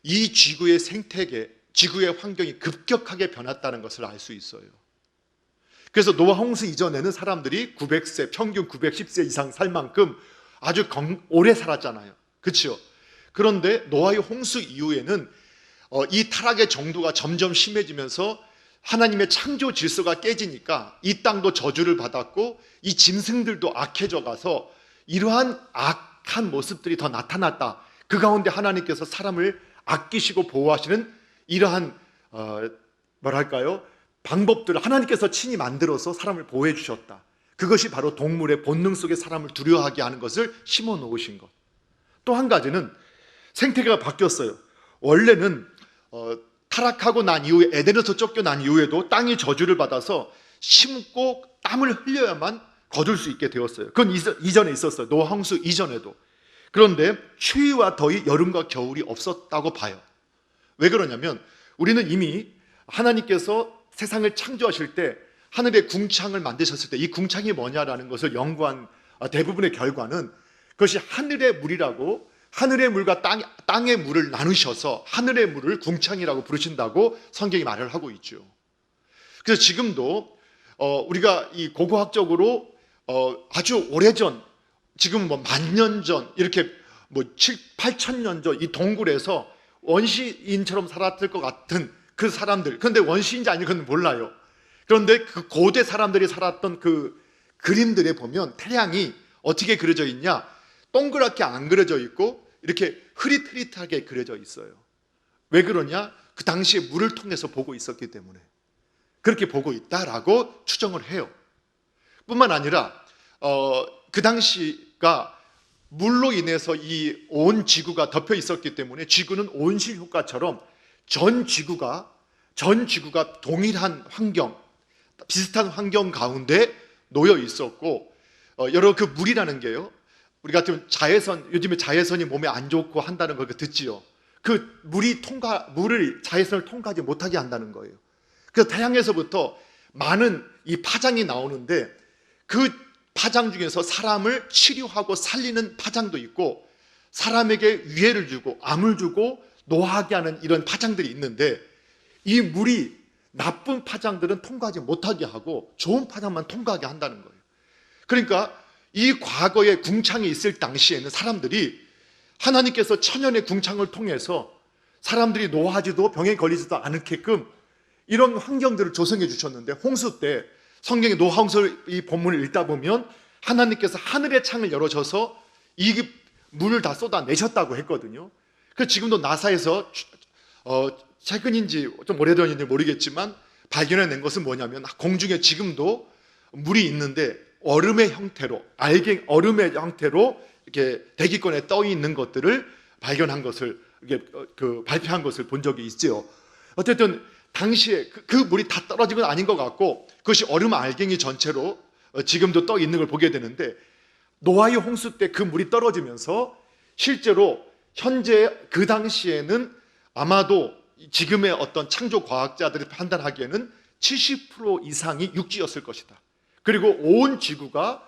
Speaker 1: 이 지구의 생태계, 지구의 환경이 급격하게 변했다는 것을 알 수 있어요. 그래서 노아 홍수 이전에는 사람들이 900세, 평균 910세 이상 살 만큼 아주 오래 살았잖아요. 그렇죠? 그런데 노아의 홍수 이후에는 이 타락의 정도가 점점 심해지면서 하나님의 창조 질서가 깨지니까 이 땅도 저주를 받았고 이 짐승들도 악해져 가서 이러한 악한 모습들이 더 나타났다. 그 가운데 하나님께서 사람을 아끼시고 보호하시는 이러한 방법들을 하나님께서 친히 만들어서 사람을 보호해 주셨다. 그것이 바로 동물의 본능 속에 사람을 두려워하게 하는 것을 심어 놓으신 것. 또 한 가지는 생태계가 바뀌었어요. 원래는 타락하고 난 이후에, 에덴에서 쫓겨난 이후에도 땅이 저주를 받아서 심고 땀을 흘려야만 거둘 수 있게 되었어요. 그건 이전에 있었어요. 노아 홍수 이전에도. 그런데 추위와 더위, 여름과 겨울이 없었다고 봐요. 왜 그러냐면 우리는 이미 하나님께서 세상을 창조하실 때 하늘의 궁창을 만드셨을 때 이 궁창이 뭐냐라는 것을 연구한 대부분의 결과는 그것이 하늘의 물이라고, 하늘의 물과 땅의 물을 나누셔서 하늘의 물을 궁창이라고 부르신다고 성경이 말을 하고 있죠. 그래서 지금도 우리가 이 고고학적으로 아주 오래전, 지금 뭐 10,000년 전, 이렇게 뭐 8,000년 전 이 동굴에서 원시인처럼 살았을 것 같은 그 사람들, 그런데 원시인지 아닌지 그건 몰라요. 그런데 그 고대 사람들이 살았던 그 그림들에 보면 태양이 어떻게 그려져 있냐, 동그랗게 안 그려져 있고 이렇게 흐릿흐릿하게 그려져 있어요. 왜 그러냐? 그 당시에 물을 통해서 보고 있었기 때문에 그렇게 보고 있다라고 추정을 해요. 뿐만 아니라 그 당시가 물로 인해서 이 온 지구가 덮여 있었기 때문에 지구는 온실 효과처럼 전 지구가 동일한 환경, 비슷한 환경 가운데 놓여 있었고, 여러 그 물이라는 게요, 우리 같으면 요즘에 자외선이 몸에 안 좋고 한다는 걸 듣지요. 그 물을 자외선을 통과하지 못하게 한다는 거예요. 그래서 태양에서부터 많은 이 파장이 나오는데 그 파장 중에서 사람을 치료하고 살리는 파장도 있고 사람에게 위해를 주고 암을 주고 노하게 하는 이런 파장들이 있는데 이 물이 나쁜 파장들은 통과하지 못하게 하고 좋은 파장만 통과하게 한다는 거예요. 그러니까 이 과거에 궁창이 있을 당시에는 사람들이 하나님께서 천연의 궁창을 통해서 사람들이 노하지도 병에 걸리지도 않게끔 이런 환경들을 조성해 주셨는데, 홍수 때 성경의 노아 홍수 이 본문을 읽다 보면 하나님께서 하늘의 창을 열어줘서 이 물을 다 쏟아내셨다고 했거든요. 그래서 지금도 나사에서 최근인지 좀 오래전인지 모르겠지만 발견해낸 것은 뭐냐면 공중에 지금도 물이 있는데 얼음의 형태로 이렇게 대기권에 떠 있는 것들을 발견한 것을 이게 발표한 것을 본 적이 있죠. 어쨌든 당시에 그 물이 다 떨어진 건 아닌 것 같고 그것이 얼음 알갱이 전체로 지금도 떠 있는 걸 보게 되는데, 노아의 홍수 때 그 물이 떨어지면서 실제로 현재 그 당시에는 아마도 지금의 어떤 창조 과학자들이 판단하기에는 70% 이상이 육지였을 것이다. 그리고 온 지구가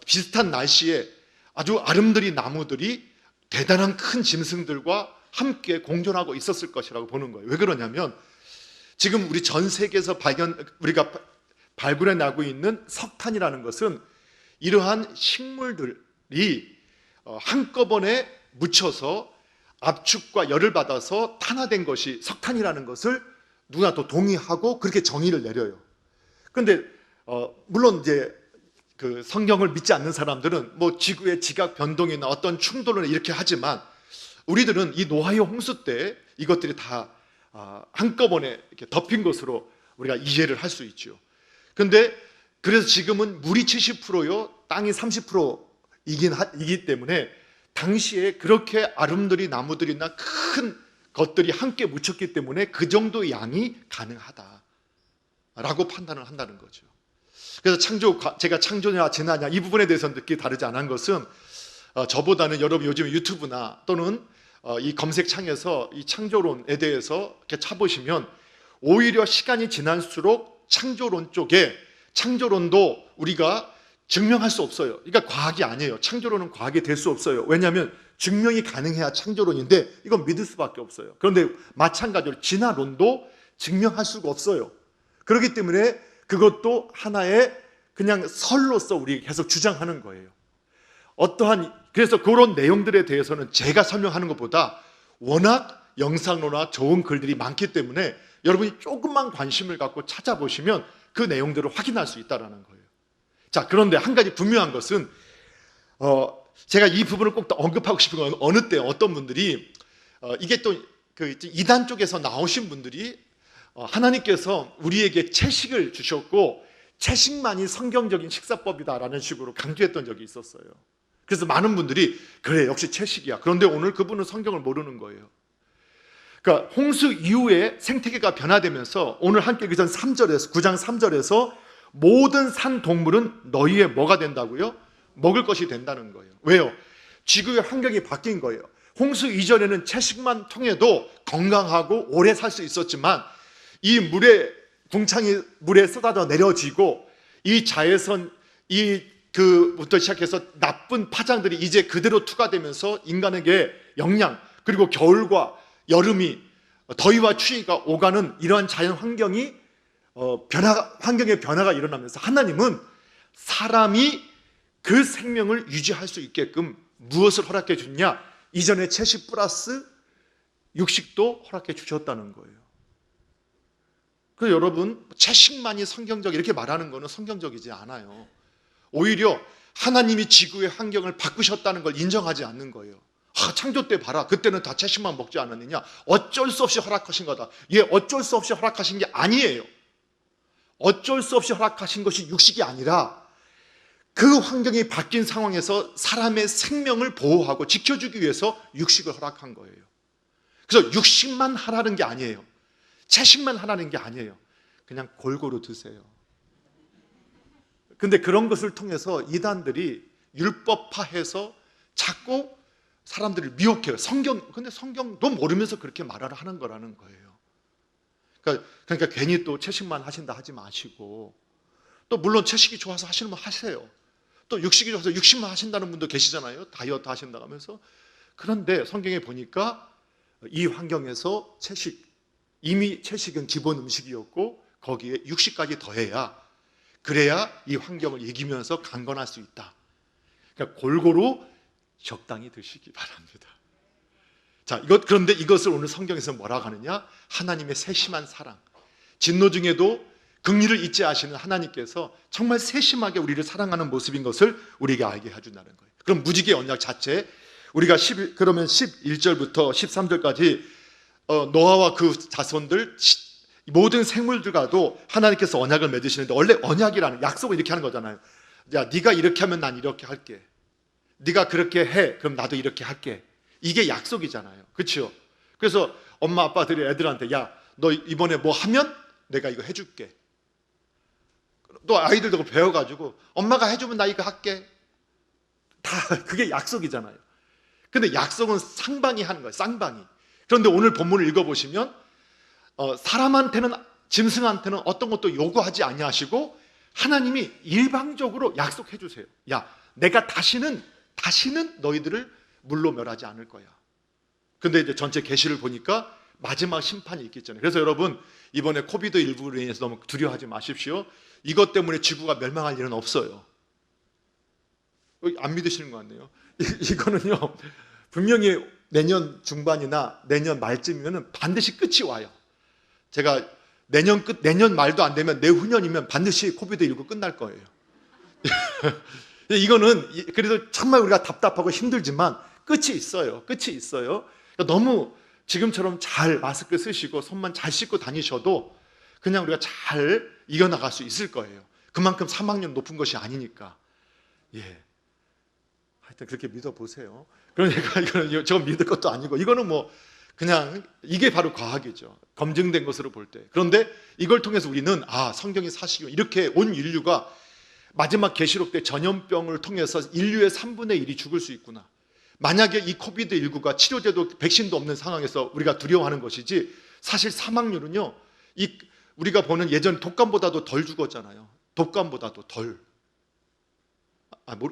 Speaker 1: 비슷한 날씨에 아주 아름드리 나무들이 대단한 큰 짐승들과 함께 공존하고 있었을 것이라고 보는 거예요. 왜 그러냐면 지금 우리 전 세계에서 우리가 발굴해 나고 있는 석탄이라는 것은 이러한 식물들이 한꺼번에 묻혀서 압축과 열을 받아서 탄화된 것이 석탄이라는 것을 누가 또 동의하고 그렇게 정의를 내려요. 그런데 물론 이제 그 성경을 믿지 않는 사람들은 뭐 지구의 지각 변동이나 어떤 충돌을 이렇게 하지만, 우리들은 이 노아의 홍수 때 이것들이 다 한꺼번에 이렇게 덮인 것으로 우리가 이해를 할 수 있죠. 그런데 그래서 지금은 물이 70%요, 땅이 30%이기 때문에 당시에 그렇게 아름드리 나무들이나 큰 것들이 함께 묻혔기 때문에 그 정도의 양이 가능하다라고 판단을 한다는 거죠. 그래서 제가 창조냐 진화냐 이 부분에 대해서는 느끼기 다르지 않은 것은, 저보다는 여러분 요즘 유튜브나 또는 이 검색창에서 이 창조론에 대해서 이렇게 쳐보시면 오히려 시간이 지날수록 창조론 쪽에, 창조론도 우리가 증명할 수 없어요. 그러니까 과학이 아니에요. 창조론은 과학이 될 수 없어요. 왜냐하면 증명이 가능해야 창조론인데 이건 믿을 수밖에 없어요. 그런데 마찬가지로 진화론도 증명할 수가 없어요. 그렇기 때문에 그것도 하나의 그냥 설로서 우리 계속 주장하는 거예요. 그래서 그런 내용들에 대해서는 제가 설명하는 것보다 워낙 영상로나 좋은 글들이 많기 때문에 여러분이 조금만 관심을 갖고 찾아보시면 그 내용들을 확인할 수 있다는 거예요. 자, 그런데 한 가지 분명한 것은 제가 이 부분을 꼭 언급하고 싶은 건, 어느 때 어떤 분들이 이게 또 그 이단 쪽에서 나오신 분들이 하나님께서 우리에게 채식을 주셨고 채식만이 성경적인 식사법이다라는 식으로 강조했던 적이 있었어요. 그래서 많은 분들이 그래 역시 채식이야. 그런데 오늘 그분은 성경을 모르는 거예요. 그러니까 홍수 이후에 생태계가 변화되면서 오늘 함께 읽기 전 3절에서 9장 3절에서 모든 산 동물은 너희의 뭐가 된다고요? 먹을 것이 된다는 거예요. 왜요? 지구의 환경이 바뀐 거예요. 홍수 이전에는 채식만 통해도 건강하고 오래 살 수 있었지만 이 궁창이 물에 쏟아져 내려지고 이 자외선 부터 시작해서 나쁜 파장들이 이제 그대로 투과되면서 인간에게 영양, 그리고 겨울과 여름이 더위와 추위가 오가는 이러한 자연 환경의 변화가 일어나면서 하나님은 사람이 그 생명을 유지할 수 있게끔 무엇을 허락해 줬냐? 이전에 채식 플러스 육식도 허락해 주셨다는 거예요. 그래서 여러분, 채식만이 성경적 이렇게 말하는 것은 성경적이지 않아요. 오히려 하나님이 지구의 환경을 바꾸셨다는 걸 인정하지 않는 거예요. 창조 때 봐라, 그때는 다 채식만 먹지 않았느냐? 어쩔 수 없이 허락하신 거다. 어쩔 수 없이 허락하신 게 아니에요. 어쩔 수 없이 허락하신 것이 육식이 아니라 그 환경이 바뀐 상황에서 사람의 생명을 보호하고 지켜주기 위해서 육식을 허락한 거예요. 그래서 육식만 하라는 게 아니에요. 채식만 하라는 게 아니에요. 그냥 골고루 드세요. 근데 그런 것을 통해서 이단들이 율법화해서 자꾸 사람들을 미혹해요. 근데 성경도 모르면서 그렇게 말을 하는 거라는 거예요. 그러니까 괜히 또 채식만 하신다 하지 마시고, 또 물론 채식이 좋아서 하시는 분 하세요. 또 육식이 좋아서 육식만 하신다는 분도 계시잖아요. 다이어트 하신다고 하면서. 그런데 성경에 보니까 이 환경에서 이미 채식은 기본 음식이었고 거기에 육식까지 더해야, 그래야 이 환경을 이기면서 강건할 수 있다. 그러니까 골고루 적당히 드시기 바랍니다. 자, 그런데 이것을 오늘 성경에서 뭐라고 하느냐? 하나님의 세심한 사랑. 진노 중에도 긍휼을 잊지 않으시는 하나님께서 정말 세심하게 우리를 사랑하는 모습인 것을 우리에게 알게 해준다는 거예요. 그럼 무지개 언약 자체, 우리가 그러면 11절부터 13절까지 노아와 그 자손들 모든 생물들과도 하나님께서 언약을 맺으시는데, 원래 언약이라는 약속을 이렇게 하는 거잖아요. 야, 네가 이렇게 하면 난 이렇게 할게. 네가 그렇게 해, 그럼 나도 이렇게 할게. 이게 약속이잖아요. 그렇죠? 그래서 엄마 아빠들이 애들한테 야, 너 이번에 뭐 하면 내가 이거 해줄게. 또 아이들도 배워가지고 엄마가 해주면 나 이거 할게. 다 그게 약속이잖아요. 근데 약속은 상방이 하는 거예요. 쌍방이. 그런데 오늘 본문을 읽어보시면 사람한테는, 짐승한테는 어떤 것도 요구하지 아니하시고 하나님이 일방적으로 약속해 주세요. 야, 내가 다시는 너희들을 물로 멸하지 않을 거야. 근데 이제 전체 계시를 보니까 마지막 심판이 있겠잖아요. 그래서 여러분, 이번에 코비드19로 인해서 너무 두려워하지 마십시오. 이것 때문에 지구가 멸망할 일은 없어요. 안 믿으시는 것 같네요. 이거는요, 분명히 내년 중반이나 내년 말쯤이면 반드시 끝이 와요. 제가 내년 말도 안 되면 내후년이면 반드시 코비드19 끝날 거예요. 이거는 그래도 정말 우리가 답답하고 힘들지만 끝이 있어요. 끝이 있어요. 너무 지금처럼 잘 마스크 쓰시고 손만 잘 씻고 다니셔도 그냥 우리가 잘 이겨나갈 수 있을 거예요. 그만큼 사망률 높은 것이 아니니까. 예. 하여튼 그렇게 믿어보세요. 그러니까 이거는 저거 믿을 것도 아니고, 이거는 뭐 그냥 이게 바로 과학이죠. 검증된 것으로 볼 때. 그런데 이걸 통해서 우리는 성경이 사실이고, 이렇게 온 인류가 마지막 계시록 때 전염병을 통해서 인류의 3분의 1이 죽을 수 있구나. 만약에 이 코비드19가 치료제도 백신도 없는 상황에서 우리가 두려워하는 것이지, 사실 사망률은요, 우리가 보는 예전 독감보다도 덜 죽었잖아요. 독감보다도 덜.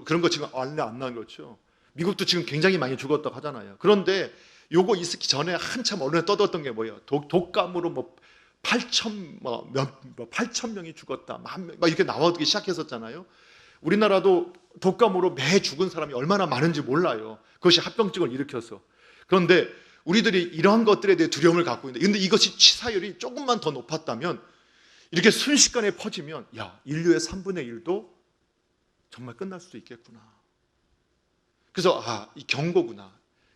Speaker 1: 그런 거 지금 안 나온 거죠. 미국도 지금 굉장히 많이 죽었다고 하잖아요. 그런데 요거 있기 전에 한참 언론에 떠들었던 게 뭐예요? 독감으로 8천 명이 죽었다, 막 이렇게 나오기 시작했었잖아요. 우리나라도 독감으로 매 죽은 사람이 얼마나 많은지 몰라요. 그것이 합병증을 일으켜서. 그런데 우리들이 이러한 것들에 대해 두려움을 갖고 있는데, 근데 이것이 치사율이 조금만 더 높았다면, 이렇게 순식간에 퍼지면 인류의 3분의 1도 정말 끝날 수도 있겠구나. 그래서 이 경고구나.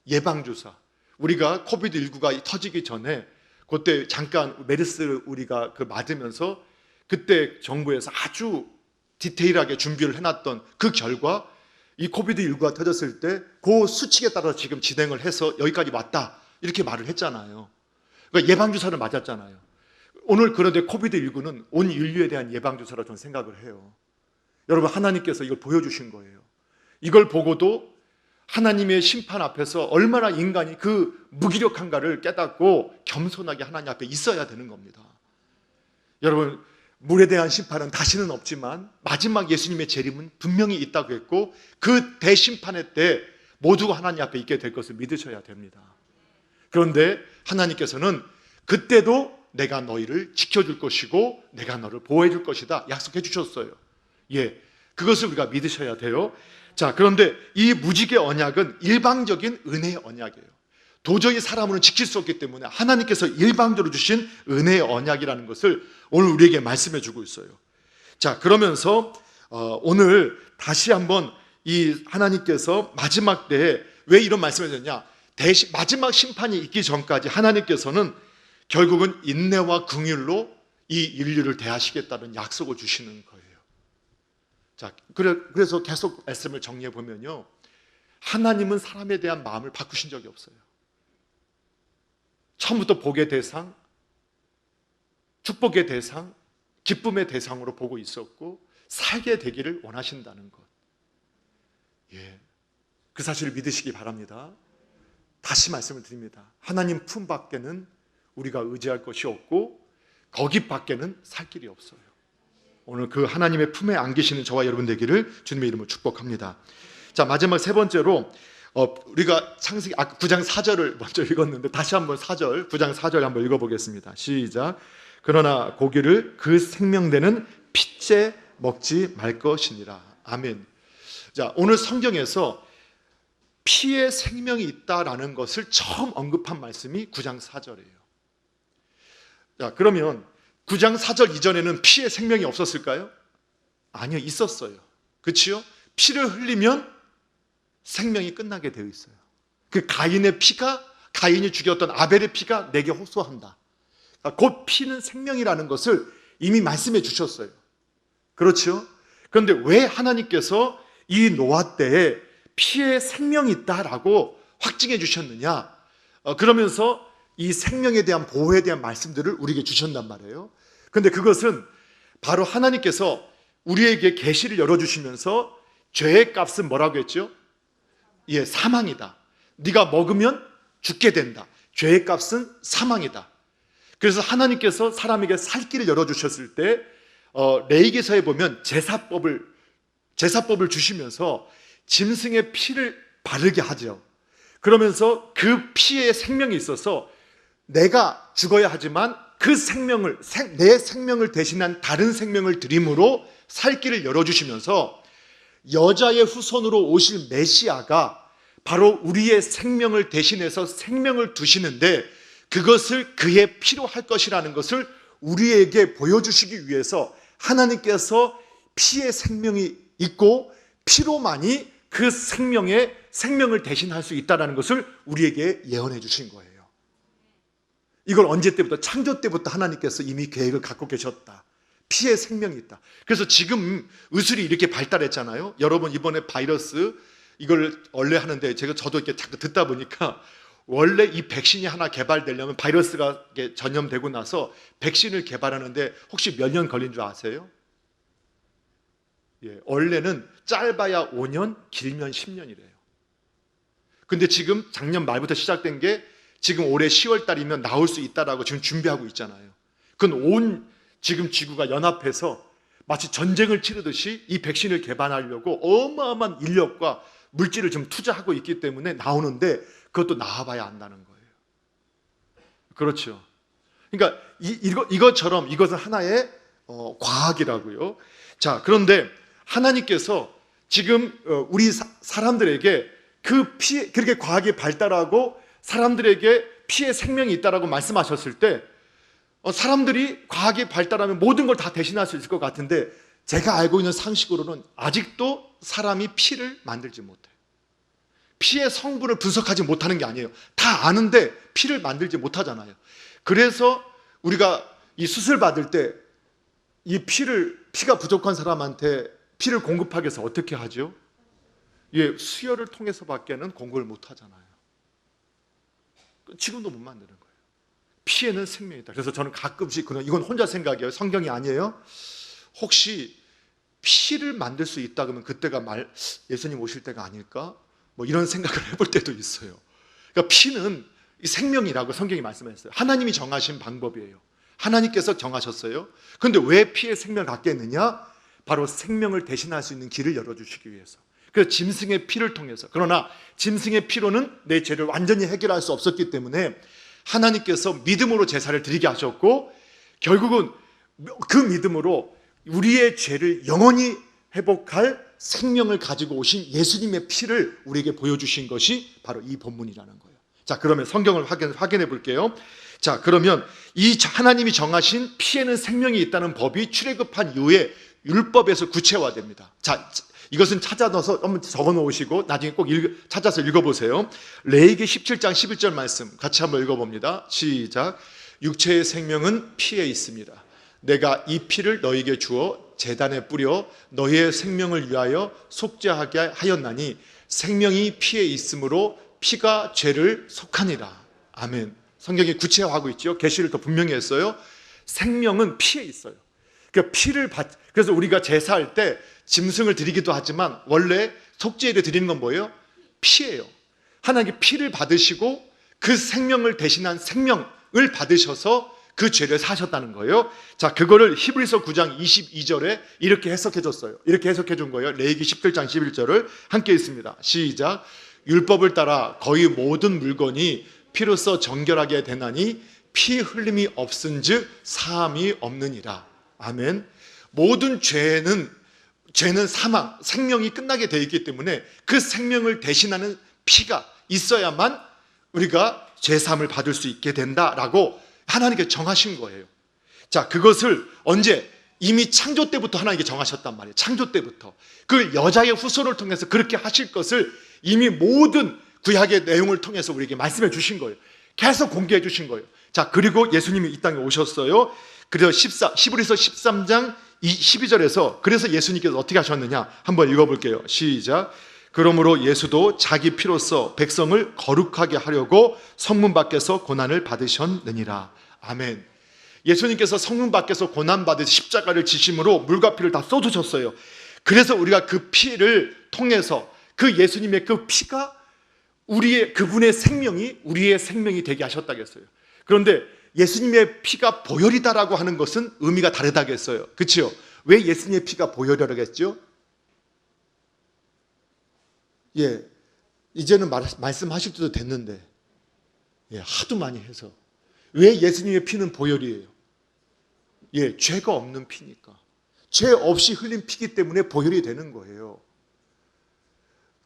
Speaker 1: 예방주사. 우리가 코비드19가 터지기 전에 그때 잠깐 메르스 우리가 맞으면서 그때 정부에서 아주 디테일하게 준비를 해놨던 그 결과, 이 코비드19가 터졌을 때 그 수칙에 따라 지금 진행을 해서 여기까지 왔다, 이렇게 말을 했잖아요. 그러니까 예방주사를 맞았잖아요. 오늘 그런데 코비드19는 온 인류에 대한 예방주사라 저는 생각을 해요. 여러분, 하나님께서 이걸 보여주신 거예요. 이걸 보고도 하나님의 심판 앞에서 얼마나 인간이 그 무기력한가를 깨닫고 겸손하게 하나님 앞에 있어야 되는 겁니다. 여러분, 물에 대한 심판은 다시는 없지만 마지막 예수님의 재림은 분명히 있다고 했고, 그 대심판의 때 모두가 하나님 앞에 있게 될 것을 믿으셔야 됩니다. 그런데 하나님께서는 그때도 내가 너희를 지켜줄 것이고 내가 너를 보호해 줄 것이다 약속해 주셨어요. 예, 그것을 우리가 믿으셔야 돼요. 자, 그런데 이 무지개 언약은 일방적인 은혜의 언약이에요. 도저히 사람으로는 지킬 수 없기 때문에 하나님께서 일방적으로 주신 은혜의 언약이라는 것을 오늘 우리에게 말씀해 주고 있어요. 자, 그러면서 오늘 다시 한번 이 하나님께서 마지막 때에 왜 이런 말씀을 하셨냐, 마지막 심판이 있기 전까지 하나님께서는 결국은 인내와 긍휼로 이 인류를 대하시겠다는 약속을 주시는 거예요. 자, 그래서 계속 말씀을 정리해 보면요, 하나님은 사람에 대한 마음을 바꾸신 적이 없어요. 처음부터 복의 대상, 축복의 대상, 기쁨의 대상으로 보고 있었고 살게 되기를 원하신다는 것. 예, 그 사실을 믿으시기 바랍니다. 다시 말씀을 드립니다. 하나님 품 밖에는 우리가 의지할 것이 없고 거기 밖에는 살 길이 없어요. 오늘 그 하나님의 품에 안기시는 저와 여러분 되기를 주님의 이름으로 축복합니다. 자, 마지막 세 번째로 우리가 창세기 9장 4절을 먼저 읽었는데 다시 한번 9장 4절 한번 읽어보겠습니다. 시작. 그러나 고기를 그 생명되는 핏째 먹지 말 것이니라. 아멘. 자, 오늘 성경에서 피에 생명이 있다라는 것을 처음 언급한 말씀이 9장 4절이에요. 자, 그러면 9장 4절 이전에는 피에 생명이 없었을까요? 아니요, 있었어요. 그렇지요? 피를 흘리면 생명이 끝나게 되어 있어요. 그 가인이 죽였던 아벨의 피가 내게 호소한다. 곧 피는 생명이라는 것을 이미 말씀해 주셨어요. 그렇죠? 그런데 왜 하나님께서 이 노아 때에 피에 생명이 있다라고 확증해 주셨느냐? 그러면서 이 생명에 대한 보호에 대한 말씀들을 우리에게 주셨단 말이에요. 그런데 그것은 바로 하나님께서 우리에게 계시를 열어주시면서 죄의 값은 뭐라고 했죠? 예, 사망이다. 네가 먹으면 죽게 된다. 죄의 값은 사망이다. 그래서 하나님께서 사람에게 살 길을 열어주셨을 때 레위기서에 보면 제사법을 주시면서 짐승의 피를 바르게 하죠. 그러면서 그 피에 생명이 있어서 내가 죽어야 하지만 그 생명을, 내 생명을 대신한 다른 생명을 드림으로 살 길을 열어주시면서 여자의 후손으로 오실 메시아가 바로 우리의 생명을 대신해서 생명을 두시는데 그것을 그의 피로 할 것이라는 것을 우리에게 보여주시기 위해서 하나님께서 피의 생명이 있고 피로만이 그 생명을 대신할 수 있다는 것을 우리에게 예언해 주신 거예요. 이걸 언제 때부터? 창조 때부터 하나님께서 이미 계획을 갖고 계셨다. 피에 생명이 있다. 그래서 지금 의술이 이렇게 발달했잖아요. 여러분 이번에 바이러스 이걸 원래 하는데 저도 이렇게 자꾸 듣다 보니까 원래 이 백신이 하나 개발되려면 바이러스가 전염되고 나서 백신을 개발하는데 혹시 몇 년 걸린 줄 아세요? 예, 원래는 짧아야 5년, 길면 10년이래요. 근데 지금 작년 말부터 시작된 게 지금 올해 10월 달이면 나올 수 있다라고 지금 준비하고 있잖아요. 그건 온 지금 지구가 연합해서 마치 전쟁을 치르듯이 이 백신을 개발하려고 어마어마한 인력과 물질을 지금 투자하고 있기 때문에 나오는데 그것도 나와봐야 안다는 거예요. 그렇죠. 그러니까 이것처럼 이것은 하나의 과학이라고요. 자, 그런데 하나님께서 지금 우리 사람들에게 그 피, 그렇게 과학이 발달하고 사람들에게 피에 생명이 있다라고 말씀하셨을 때 사람들이 과학이 발달하면 모든 걸 다 대신할 수 있을 것 같은데 제가 알고 있는 상식으로는 아직도 사람이 피를 만들지 못해요. 피의 성분을 분석하지 못하는 게 아니에요. 다 아는데 피를 만들지 못하잖아요. 그래서 우리가 이 수술 받을 때 이 피가 부족한 사람한테 피를 공급하기 위해서 어떻게 하죠? 예, 수혈을 통해서밖에는 공급을 못 하잖아요. 지금도 못 만드는 거예요. 피에는 생명이 있다. 그래서 저는 가끔씩 이건 혼자 생각이에요. 성경이 아니에요. 혹시 피를 만들 수 있다 그러면 그때가 예수님 오실 때가 아닐까? 뭐 이런 생각을 해볼 때도 있어요. 그러니까 피는 생명이라고 성경이 말씀하셨어요. 하나님이 정하신 방법이에요. 하나님께서 정하셨어요. 그런데 왜 피에 생명을 갖게 했느냐? 바로 생명을 대신할 수 있는 길을 열어주시기 위해서. 그래서 짐승의 피를 통해서. 그러나 짐승의 피로는 내 죄를 완전히 해결할 수 없었기 때문에 하나님께서 믿음으로 제사를 드리게 하셨고 결국은 그 믿음으로 우리의 죄를 영원히 회복할 생명을 가지고 오신 예수님의 피를 우리에게 보여주신 것이 바로 이 본문이라는 거예요. 자, 그러면 성경을 확인해 볼게요. 자, 그러면 이 하나님이 정하신 피에는 생명이 있다는 법이 출애굽한 이후에 율법에서 구체화됩니다. 자, 이것은 찾아서 한번 적어 놓으시고 나중에 꼭 찾아서 읽어보세요. 레위기 17장 11절 말씀 같이 한번 읽어봅니다. 시작. 육체의 생명은 피에 있습니다. 내가 이 피를 너희에게 주어 제단에 뿌려 너희의 생명을 위하여 속죄하게 하였나니 생명이 피에 있으므로 피가 죄를 속하니라. 아멘. 성경이 구체화하고 있죠. 계시를 더 분명히 했어요. 생명은 피에 있어요. 그러니까 그래서 우리가 제사할 때 짐승을 드리기도 하지만 원래 속죄를 드리는 건 뭐예요? 피예요. 하나님께 피를 받으시고 그 생명을 대신한 생명을 받으셔서 그 죄를 사셨다는 거예요. 자, 그거를 히브리서 9장 22절에 이렇게 해석해 줬어요. 이렇게 해석해 준 거예요. 레위기 17장 11절을 함께 읽습니다. 시작. 율법을 따라 거의 모든 물건이 피로써 정결하게 되나니 피 흘림이 없은즉 사함이 없느니라. 아멘. 모든 죄는 사망, 생명이 끝나게 되어 있기 때문에 그 생명을 대신하는 피가 있어야만 우리가 죄사함을 받을 수 있게 된다라고 하나님께 정하신 거예요. 자, 그것을 언제? 이미 창조 때부터 하나님께 정하셨단 말이에요. 창조 때부터. 그 여자의 후손을 통해서 그렇게 하실 것을 이미 모든 구약의 내용을 통해서 우리에게 말씀해 주신 거예요. 계속 공개해 주신 거예요. 자, 그리고 예수님이 이 땅에 오셨어요. 그래서 히브리서 13장 12절에서 그래서 예수님께서 어떻게 하셨느냐 한번 읽어볼게요. 시작. 그러므로 예수도 자기 피로써 백성을 거룩하게 하려고 성문 밖에서 고난을 받으셨느니라. 아멘. 예수님께서 성문 밖에서 고난 받으시 십자가를 지심으로 물과 피를 다 쏟으셨어요. 그래서 우리가 그 피를 통해서 그 예수님의 그 피가 그분의 생명이 우리의 생명이 되게 하셨다겠어요. 그런데 예수님의 피가 보혈이다라고 하는 것은 의미가 다르다겠어요. 그렇죠? 왜 예수님의 피가 보혈이라고 했죠? 예, 이제는 말씀하실 때도 됐는데, 예, 하도 많이 해서. 왜 예수님의 피는 보혈이에요? 예, 죄가 없는 피니까. 죄 없이 흘린 피기 때문에 보혈이 되는 거예요.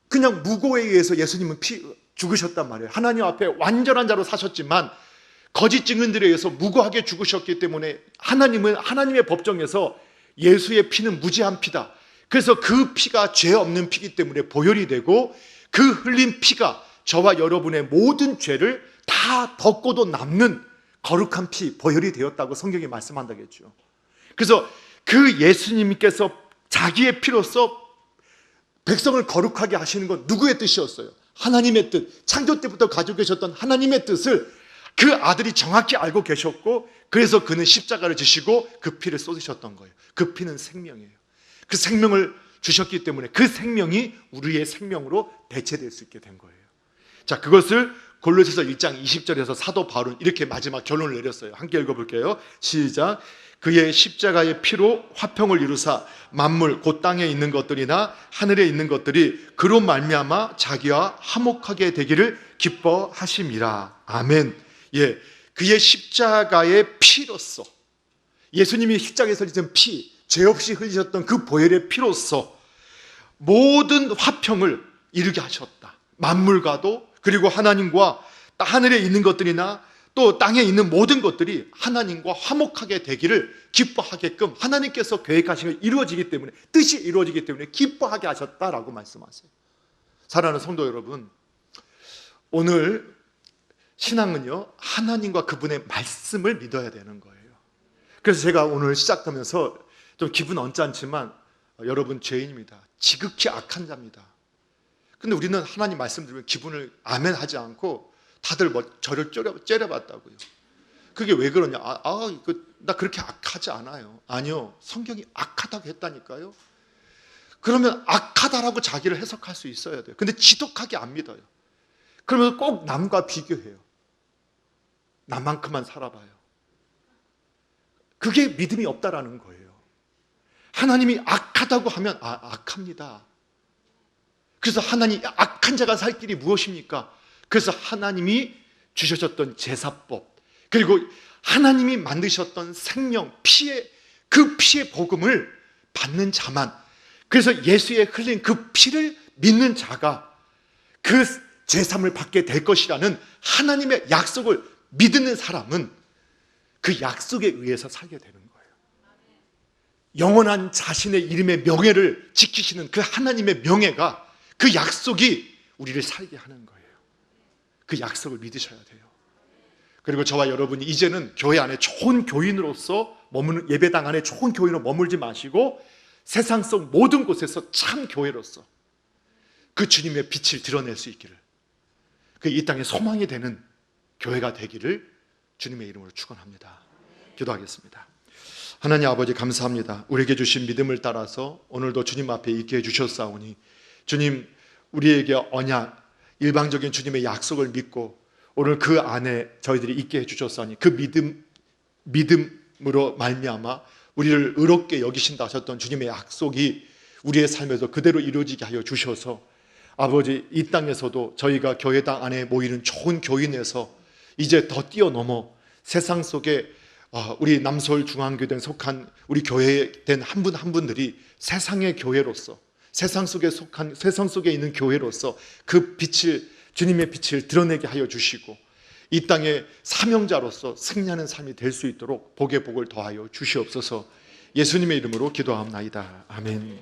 Speaker 1: 그냥 무고에 의해서 예수님은 죽으셨단 말이에요. 하나님 앞에 완전한 자로 사셨지만 거짓 증인들에 의해서 무고하게 죽으셨기 때문에 하나님은 하나님의 법정에서 예수의 피는 무죄한 피다. 그래서 그 피가 죄 없는 피기 때문에 보혈이 되고 그 흘린 피가 저와 여러분의 모든 죄를 다 덮고도 남는 거룩한 피, 보혈이 되었다고 성경이 말씀한다겠죠. 그래서 그 예수님께서 자기의 피로서 백성을 거룩하게 하시는 건 누구의 뜻이었어요? 하나님의 뜻, 창조 때부터 가지고 계셨던 하나님의 뜻을 그 아들이 정확히 알고 계셨고, 그래서 그는 십자가를 지시고 그 피를 쏟으셨던 거예요. 그 피는 생명이에요. 그 생명을 주셨기 때문에 그 생명이 우리의 생명으로 대체될 수 있게 된 거예요. 자, 그것을 골로새서 1장 20절에서 사도 바울은 이렇게 마지막 결론을 내렸어요. 함께 읽어볼게요. 시작. 그의 십자가의 피로 화평을 이루사 만물 곧 땅에 있는 것들이나 하늘에 있는 것들이 그로 말미암아 자기와 화목하게 되기를 기뻐하심이라. 아멘. 예, 그의 십자가의 피로서, 예수님이 십자가에서 흘리신 피, 죄 없이 흘리셨던 그 보혈의 피로서 모든 화평을 이루게 하셨다. 만물과도, 그리고 하나님과 하늘에 있는 것들이나 또 땅에 있는 모든 것들이 하나님과 화목하게 되기를 기뻐하게끔 하나님께서 계획하신 게 이루어지기 때문에, 뜻이 이루어지기 때문에 기뻐하게 하셨다라고 말씀하세요. 사랑하는 성도 여러분, 오늘 신앙은요, 하나님과 그분의 말씀을 믿어야 되는 거예요. 그래서 제가 오늘 시작하면서 좀 기분 언짢지만, 여러분 죄인입니다. 지극히 악한 자입니다. 근데 우리는 하나님 말씀 들으면 기분을 아멘 하지 않고 다들 저를 째려봤다고요. 그게 왜 그러냐? 나 그렇게 악하지 않아요. 아니요, 성경이 악하다고 했다니까요. 그러면 악하다라고 자기를 해석할 수 있어야 돼요. 근데 지독하게 안 믿어요. 그러면 꼭 남과 비교해요. 남만큼만 살아봐요. 그게 믿음이 없다라는 거예요. 하나님이 악하다고 하면 악합니다. 그래서 하나님, 악한 자가 살 길이 무엇입니까? 그래서 하나님이 주셨던 제사법, 그리고 하나님이 만드셨던 생명, 그 피의 복음을 받는 자만, 그래서 예수의 흘린 그 피를 믿는 자가 그 제사함을 받게 될 것이라는 하나님의 약속을 믿는 사람은 그 약속에 의해서 살게 되는 거예요. 영원한 자신의 이름의 명예를 지키시는 그 하나님의 명예가, 그 약속이 우리를 살게 하는 거예요. 그 약속을 믿으셔야 돼요. 그리고 저와 여러분이 이제는 교회 안에 좋은 교인으로서 머무는, 예배당 안에 좋은 교인으로 머물지 마시고 세상 속 모든 곳에서 참 교회로서 그 주님의 빛을 드러낼 수 있기를, 그 이 땅에 소망이 되는 교회가 되기를 주님의 이름으로 축원합니다. 기도하겠습니다. 하나님 아버지, 감사합니다. 우리에게 주신 믿음을 따라서 오늘도 주님 앞에 있게 해주셨사오니, 주님, 우리에게 언약, 일방적인 주님의 약속을 믿고 오늘 그 안에 저희들이 있게 해주셨사오니, 그 믿음으로 말미암아 우리를 의롭게 여기신다 하셨던 주님의 약속이 우리의 삶에서 그대로 이루어지게 하여 주셔서, 아버지, 이 땅에서도 저희가 교회당 안에 모이는 좋은 교인에서 이제 더 뛰어넘어 세상 속에 우리 남서울 중앙교회에 속한 우리 교회에 된 한 분 한 분들이 세상의 교회로서, 세상 속에 있는 교회로서 그 빛을, 주님의 빛을 드러내게 하여 주시고 이 땅의 사명자로서 승리하는 삶이 될 수 있도록 복의 복을 더하여 주시옵소서. 예수님의 이름으로 기도하옵나이다. 아멘.